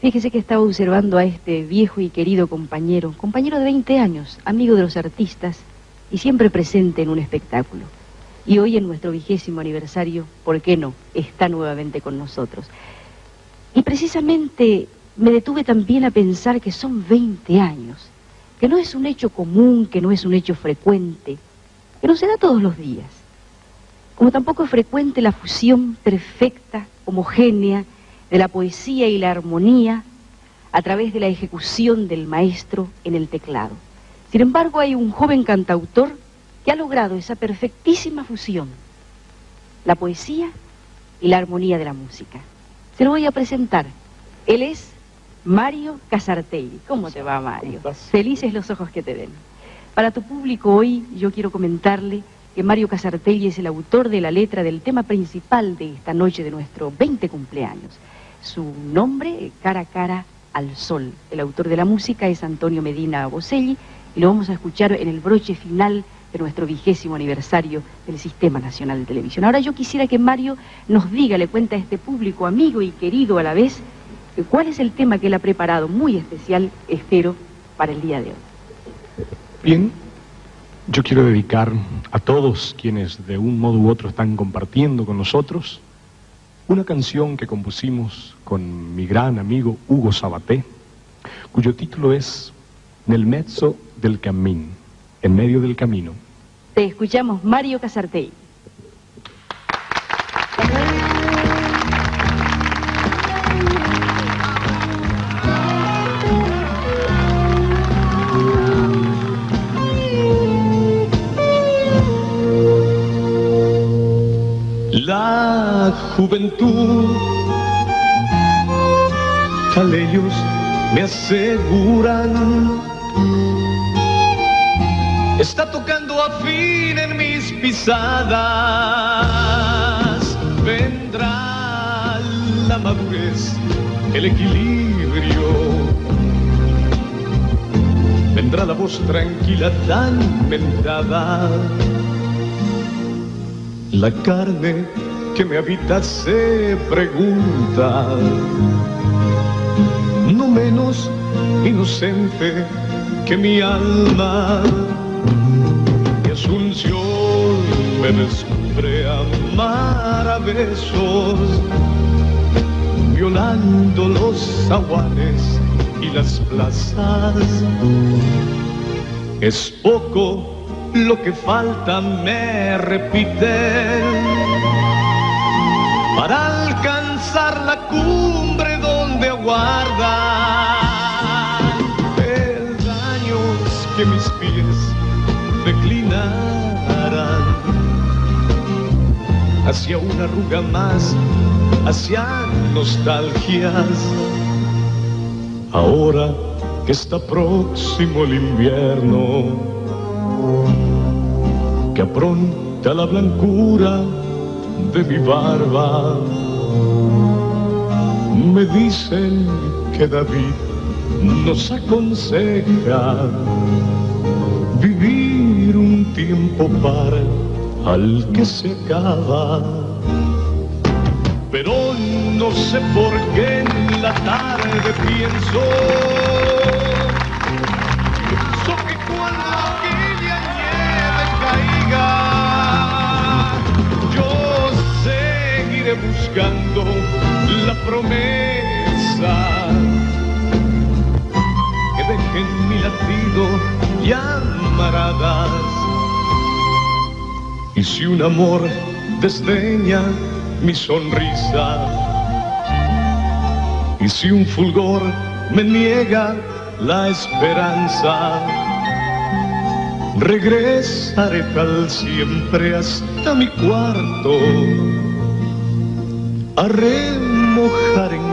Fíjese que estaba observando a este viejo y querido compañero de 20 años, amigo de los artistas y siempre presente en un espectáculo. Y hoy en nuestro 20º aniversario, ¿por qué no?, está nuevamente con nosotros. Y precisamente me detuve también a pensar que son 20 años, que no es un hecho común, que no es un hecho frecuente, que no se da todos los días. Como tampoco es frecuente la fusión perfecta, homogénea, de la poesía y la armonía a través de la ejecución del maestro en el teclado. Sin embargo, hay un joven cantautor que ha logrado esa perfectísima fusión, la poesía y la armonía de la música. Se lo voy a presentar. Él es Mario Casartelli. ¿Cómo te va, Mario? Felices los ojos que te ven. Para tu público hoy yo quiero comentarle que Mario Casartelli es el autor de la letra del tema principal de esta noche de nuestro 20 cumpleaños. Su nombre, Cara a Cara al Sol. El autor de la música es Antonio Medina Bocelli y lo vamos a escuchar en el broche final de nuestro 20º aniversario del Sistema Nacional de Televisión. Ahora yo quisiera que Mario nos diga, le cuenta a este público amigo y querido a la vez, cuál es el tema que él ha preparado muy especial, espero, para el día de hoy. Bien, yo quiero dedicar a todos quienes de un modo u otro están compartiendo con nosotros una canción que compusimos con mi gran amigo Hugo Sabaté, cuyo título es Nel mezzo del cammin, en medio del camino. Te escuchamos, Mario Casartelli. La juventud, tal ellos me aseguran, está tocando a fin en mis pisadas. Vendrá la madurez, el equilibrio, vendrá la voz tranquila tan mentada. La carne que me habita se pregunta, no menos inocente que mi alma. Mi asunción me descubre amar a besos, violando los zaguanes y las plazas. Es poco lo que falta, me repiten, para alcanzar la cumbre donde aguardan peldaños que mis pies declinarán hacia una arruga más, hacia nostalgias. Ahora que está próximo el invierno, que apronta la blancura de mi barba, me dicen que David nos aconseja vivir un tiempo par al que se acaba. Pero no sé por qué en la tarde pienso que cuando aquella nieve caiga, yo seguiré buscando la promesa que deje en mi latido llamaradas. Y si un amor desdeña mi sonrisa, y si un fulgor me niega la esperanza, regresaré tal siempre hasta mi cuarto a remojar en